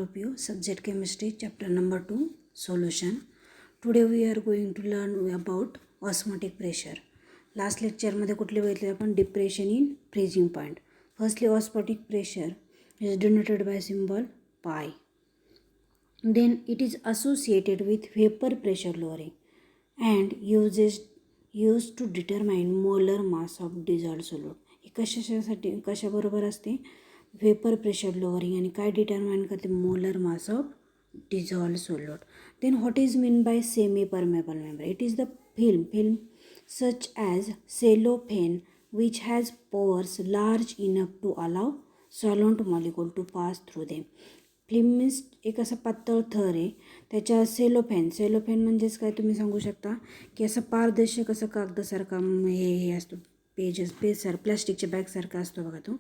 of you. Subject chemistry, chapter number 2, solution. Today we are going to learn about osmotic pressure. Last lecture मध्ये कुठले बघितले आपण depression in freezing point. Firstly, osmotic pressure is denoted by symbol pi. Then it is associated with vapor pressure lowering and used to determine molar mass of dissolved solute. हे कशाबरोबर असते? Vapour pressure lowering आणि काय determine करते? Molar mass of dissolved solute. Then what is meant by semi-permeable membrane? It is the film such as cellophane which has pores large enough to allow solvent molecule to pass through them. Film means एक असा पातळ थर आहे त्याच्या cellophane म्हणजेच काय तुम्ही सांगू शकता की असं पारदर्शक असं कागदासारखा हे असतो पेज प्लास्टिकच्या बॅगसारखा असतो बघा तो.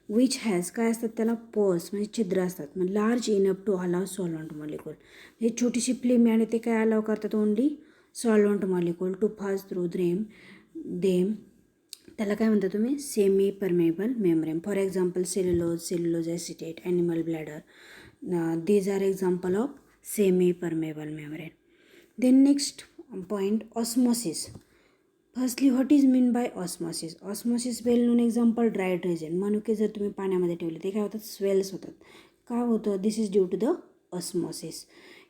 विच हॅज काय असतात त्याला पोर्स म्हणजे छिद्र असतात. मग large enough to allow solvent molecule हे छोटीशी फ्लेम आहे आणि ते काय अलाव करतात only solvent molecule to pass through them त्याला काय म्हणता तुम्ही semi permeable membrane. For example cellulose acetate animal bladder these are example of semi permeable membrane. Then next point osmosis. Firstly what is mean by osmosis? Osmosis well known example dried raisin. मनुके जर तुम्ही पाण्यामध्ये ठेवले ते काय होतात? Swells होतात. का होतं? This is due to the osmosis.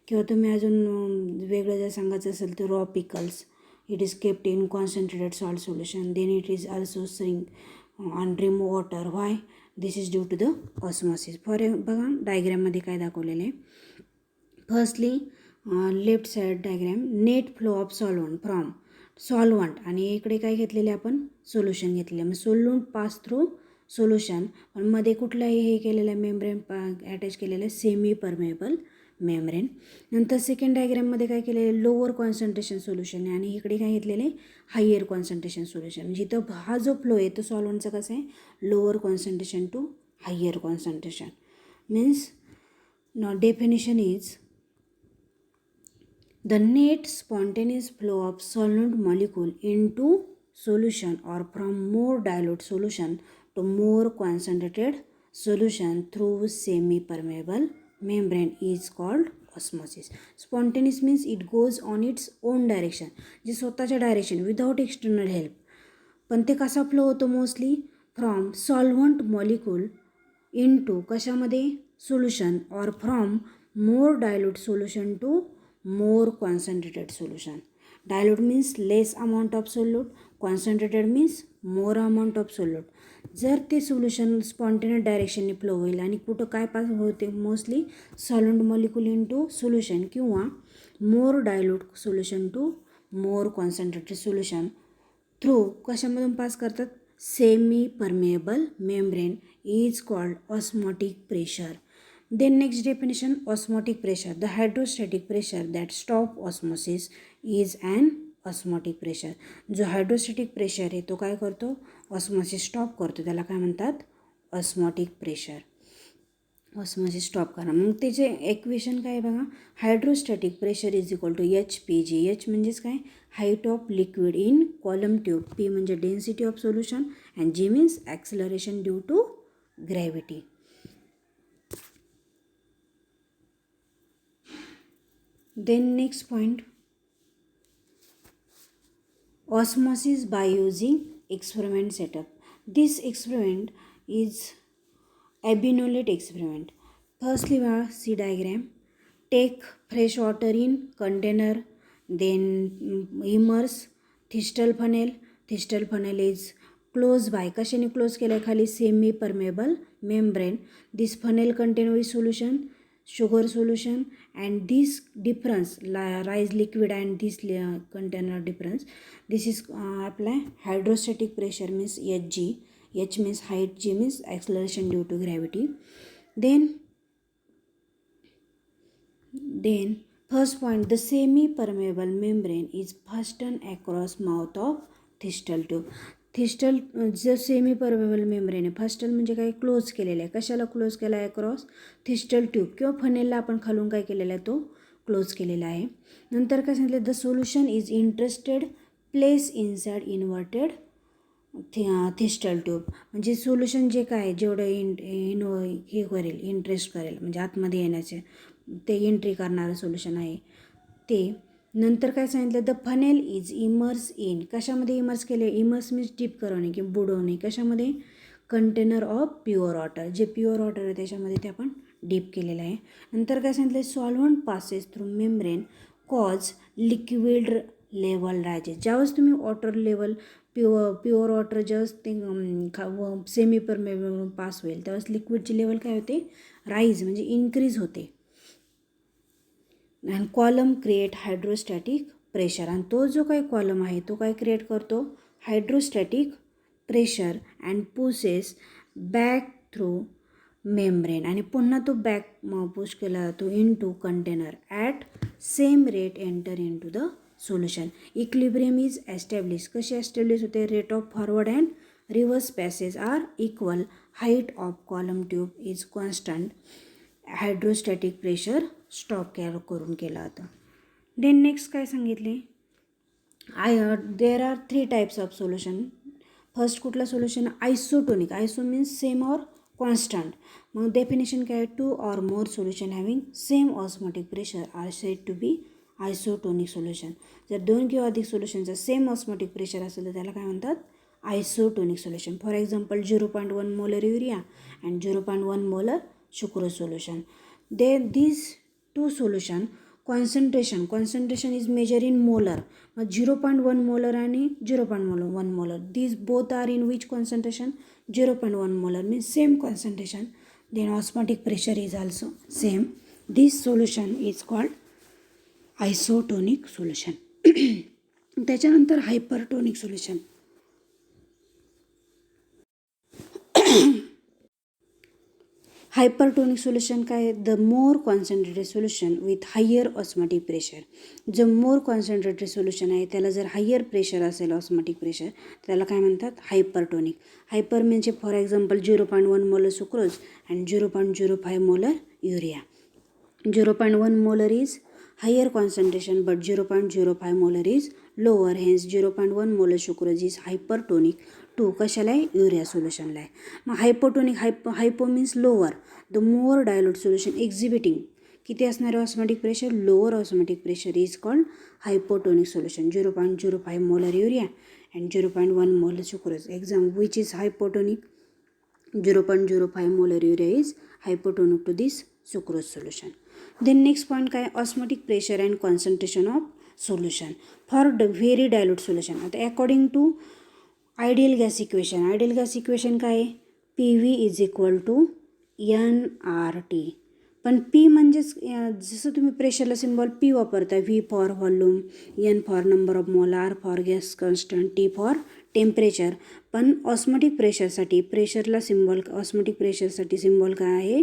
किंवा तुम्ही अजून वेगळं जर सांगायचं असेल तर raw pickles it is kept in concentrated salt solution then it is also shrink on remove water. Why? This is due to the osmosis. बघा डायग्रॅममध्ये काय दाखवलेलं आहे. Firstly left side diagram net flow of solvent from solvent आणि इकडे काय घेतलेले आपण सोल्युशन घेतलेलं. मग सोल्युंट पास थ्रू सोल्युशन पण मध्ये कुठलाही हे केलेलं आहे मेम्ब्रेन अटॅच केलेलं आहे सेमी परमेबल मेम्ब्रेन. नंतर सेकंड डायग्रॅममध्ये काय केलेलं आहे लोअर कॉन्सन्ट्रेशन सोल्युशन आहे आणि इकडे काय घेतलेलं आहे हायर कॉन्सन्ट्रेशन सोल्युशन. म्हणजे इथं हा जो फ्लो आहे तो सॉल्वंटचा कसा आहे lower concentration to higher concentration. Means definition is the net spontaneous flow of solvent molecule into solution or from more dilute solution to more concentrated solution through semi-permeable membrane is called osmosis. Spontaneous means it goes on its own direction. जे स्वतःच्या direction without external help. पण ते कसा flow होतो? Mostly from solvent molecule into कशामध्ये solution और from more dilute solution to more concentrated solution. Dilute means less amount of solute, concentrated means more amount of solute. जर ते solution spontaneous डायरेक्शनने flow होईल आणि कुठं काय पास होते mostly solvent molecule into solution किंवा more dilute solution to more concentrated solution through कशामधून pass करतात semi permeable membrane is called osmotic pressure. Then next definition osmotic pressure. The hydrostatic pressure that stop osmosis is an osmotic pressure. जो hydrostatic pressure आहे तो काय करतो osmosis stop करतो त्याला काय म्हणतात ऑस्मोटिक प्रेशर. ऑस्मोसिस स्टॉप करा. मग त्याचे इक्वेशन काय आहे बघा hydrostatic pressure is equal to HPG. H म्हणजेच काय height of liquid in column tube. P म्हणजे density of solution and G means acceleration due to gravity. Then next point osmosis by using experiment setup. This experiment is Abinolate experiment. Firstly see diagram. Take fresh water in container, then immerse Thistle funnel. Thistle funnel is close by कशाने close केलं आहे खाली semi permeable membrane. This funnel contain with solution sugar solution and this difference rise liquid and this container difference this is apply hydrostatic pressure means Hg. H means height, G means acceleration due to gravity. Then first point the semi permeable membrane is fastened across mouth of Thistle tube. Thistle जर semi permeable membrane आहे फास्टल म्हणजे काय close केलेलं आहे. कशाला close केला आहे across thistle tube किंवा फनेलला आपण खालून काय केलेला आहे तो क्लोज केलेला आहे. नंतर काय सांगितलं the solution is interested place inside inverted thistle tube म्हणजे सोल्युशन जे काय जेवढं हे करेल इंटरेस्ट करेल म्हणजे आतमध्ये येण्याचे ते एंट्री करणारं सोल्युशन आहे ते. नंतर काय सांगितलं, the funnel is immerse in, कशामध्ये इमर्स केले, इमर्स मीन्स डीप करवणे किंवा बुडवणे, कशामध्ये, कंटेनर ऑफ प्युअर वॉटर, जे प्युअर वॉटर आहे त्याच्यामध्ये ते आपण डीप केलेलं आहे. नंतर काय सांगितलं, solvent passes through membrane cause liquid level rises, ज्यावेळेस तुम्ही वॉटर लेवल प्युअर वॉटर ज्यावेळेस ते सेमी परमेबल पास होईल त्यावेळेस लिक्विडची लेवल काय होते, राईज म्हणजे इन्क्रीज होते. And column create hydrostatic pressure, आणि तो जो काही कॉलम आहे तो काय क्रिएट करतो, hydrostatic pressure and pushes back through membrane, आणि पुन्हा तो बॅक पुश केला जातो into container at same rate enter into the solution. Equilibrium is establish, कशी एस्टॅब्लिश होते, rate of forward and reverse passage are equal, height of column tube is constant, hydrostatic pressure stop करून केला होता. Then next काय सांगितले, there are 3 types of solution. First कुठला solution, isotonic, आयसो means same or constant. मग definition काय, 2 or more solution having same osmotic pressure are said to be isotonic solution. जर 2 किंवा अधिक सोल्युशनचं सेम ऑस्मोटिक प्रेशर असेल तर त्याला काय म्हणतात, isotonic solution. For example 0.1 molar urea and 0.1 molar sucrose solution. These 2 solution concentration is measured in molar. 0.1 molar आणि 0.1 molar, these both are in which concentration, 0.1 molar means same concentration. Then osmotic pressure is also same. This solution is called isotonic solution. त्याच्यानंतर hypertonic solution. Hypertonic solution काय, the more concentrated solution with higher osmotic pressure. जो more concentrated solution आहे त्याला जर higher pressure असेल osmotic pressure त्याला काय म्हणतात, हायपरटोनिक. हायपर म्हणजे for example 0.1 molar sucrose and 0.05 molar urea. 0.1 molar is higher concentration but 0.05 molar is lower, hence 0.1 molar sucrose is hypertonic to कशाला आहे, युरिया सोल्युशनला आहे. मग hypotonic, hypo means lower, the more dilute solution exhibiting किती असणारे osmotic pressure, lower osmotic pressure is called hypotonic solution. 0.05 molar urea and 0.1 molar sucrose. Exam which is hypotonic, 0.05 molar urea is hypotonic to this sucrose solution. Then next point काय, osmotic pressure and concentration of solution for very dilute solution. आता according to ideal gas equation, ideal gas equation काय, P V is equal to N R T. पण P म्हणजेच जसं तुम्ही प्रेशरला symbol P वापरता, V for volume, N for number of mole, R for gas constant, T for temperature. पण osmotic प्रेशरसाठी प्रेशरला सिम्बॉल, ऑस्मोटिक प्रेशरसाठी सिम्बॉल काय आहे,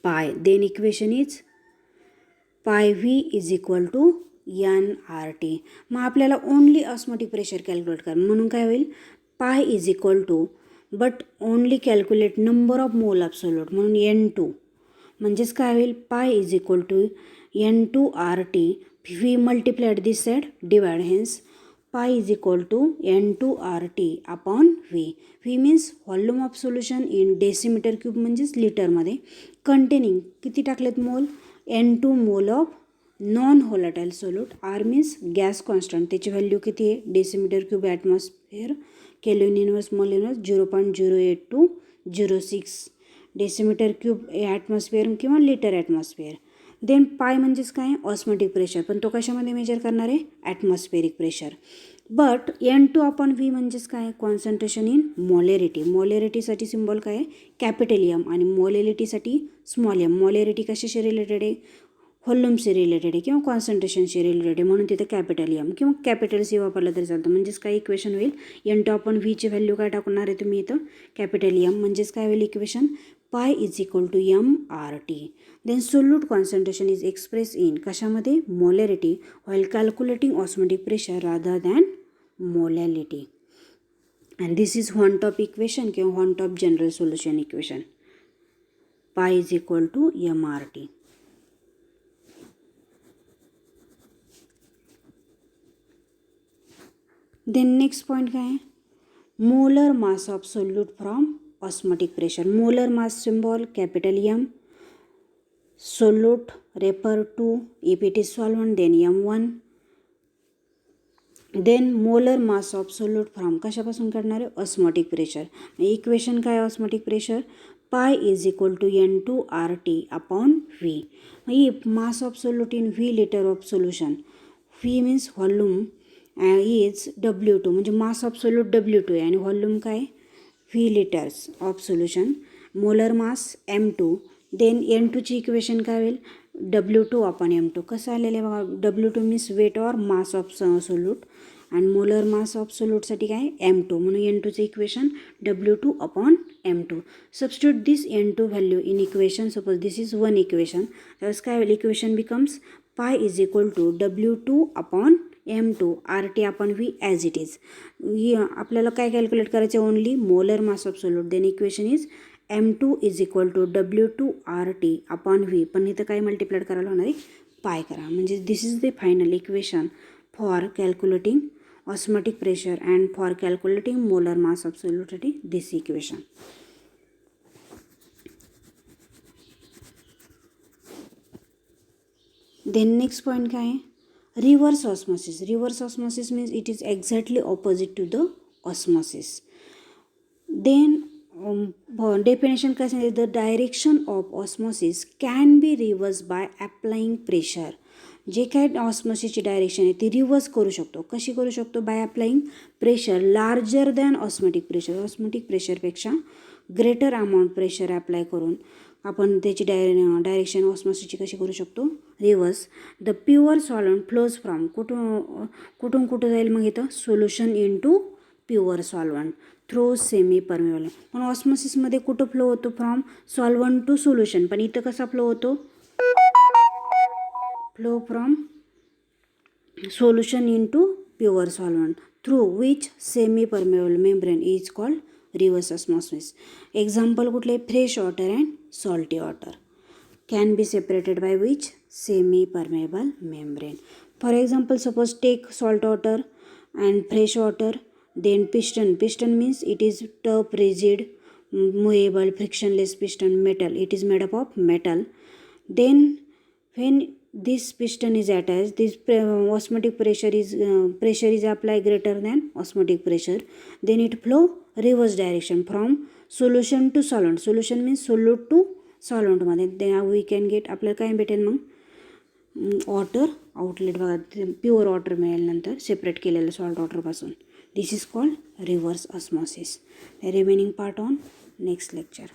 pi. Then equation is pi V is equal to N R T. मग आपल्याला only osmotic pressure calculate कर, म्हणून काय होईल, pi is equal to, but only calculate number of mole of solute म्हणून N2, म्हणजेच काय होईल, pi is equal to N2 R T, V multiplied this side divide, hence pi is equal to N2 R T upon V. V means volume of solution in decimetre cube म्हणजेच लिटरमध्ये, containing किती टाकलेत mole, N2 mole of non volatile solute, R means gas constant, त्याची value किती आहे, decimetre cube atmosphere kelvin inverse mole inverse 0.082006 decimetre cube atmosphere किंवा litre atmosphere. Then pi म्हणजेच काय, ऑस्मोटिक प्रेशर, पण तो कशामध्ये मेजर करणार आहे, atmospheric pressure. But N2 upon V म्हणजेच काय, कॉन्सन्ट्रेशन इन मोलॅरिटी. मोलॅरिटीसाठी सिम्बॉल काय आहे, कॅपिटल एम, आणि मोलॅरिटीसाठी स्मॉल एम. मोलॅरिटी कशाशी रिलेटेड आहे, व्हॉल्यूमशी रिलेटेड आहे किंवा कॉन्सन्ट्रेशनशी रिलेटेड आहे, म्हणून तिथे कॅपिटल एम किंवा कॅपिटल सी वापरलं तरी चालतं. म्हणजेच काय इक्वेशन होईल, N2 अपॉन व्हीची व्हॅल्यू काय टाकणार आहे तुम्ही इथं, कॅपिटल एम, म्हणजेच काय होईल equation, pi is equal to M R T. Then solute concentration is express in कशामध्ये, molarity, while calculating osmotic pressure rather than molality. And this is van't Hoff equation किंवा van't Hoff general solution equation, pi is equal to M R T. Then next point काय आहे, molar mass of solute from osmotic pressure. Molar mass symbol capital M. Solute refer to if it is solvent then M1. Then molar mass of solute from कशापासून काढणार आहे osmotic pressure. Equation काय osmotic pressure pi is equal to N2RT upon V. ही mass of solute in V litre of solution. V means volume is W2 म्हणजे मास of solute W2 आहे आणि volume काय V litres of solution. Molar mass M2. Then N2ची equation काय होईल W2 upon M2. कसं आलेलं आहे बघा W2 means weight or mass of solute आणि मोलर मास ऑफ सोल्यूटसाठी काय M2 म्हणून N2चं equation W2 upon M2. Substitute this N2 value in equation. Suppose this is one equation. त्यावेळेस काय होईल equation becomes pi is equal to W2 upon M2 RT upon V as it is. ही आपल्याला काय calculate करायचं only molar mass of solute. Then equation is M2 is equal to W2 RT upon V. पण इथं काय multiplied करायला होणार आहे पाय करा. म्हणजे this is the final equation for calculating osmotic pressure and for calculating molar mass of सोल्यूटसाठी this equation. Then next point काय आहे reverse osmosis. Reverse osmosis means it is exactly opposite to the osmosis. Then definition काय सांगितलं the direction of osmosis can be reverse by applying pressure. जे काय ऑस्मोसिसची direction आहे ती reverse करू शकतो. कशी करू शकतो by applying pressure larger than osmotic pressure. Osmotic प्रेशरपेक्षा ग्रेटर अमाऊंट प्रेशर अप्लाय करून आपण त्याची डायरेक्शन ऑस्मोसिसची कशी करू शकतो रिव्हर्स. The pure solvent flows from कुठून कुठं जाईल मग इथं solution into pure solvent through semi permeable. पण ऑस्मोसिसमध्ये कुठं फ्लो होतो फ्रॉम सॉल्वंट टू सोल्युशन. पण इथं कसा फ्लो होतो flow from solution into pure solvent through which semi permeable membrane is called reverse osmosis. Example कुठले fresh water and salty water can be separated by which semi permeable membrane. For example suppose take salt water and fresh water. Then piston means it is tough, rigid, movable, frictionless piston metal. It is made up of metal. Then when this piston is attached, this osmotic pressure is applied greater than osmotic pressure. Then it flow reverse direction from solution to solvent. Solution means solute to solvent मध्ये. Then we can get आपल्याला काय भेटेल मग water outlet बघा pure water मिळेल नंतर separate केलेलं salt वॉटरपासून. This is called reverse osmosis. The remaining part on next lecture.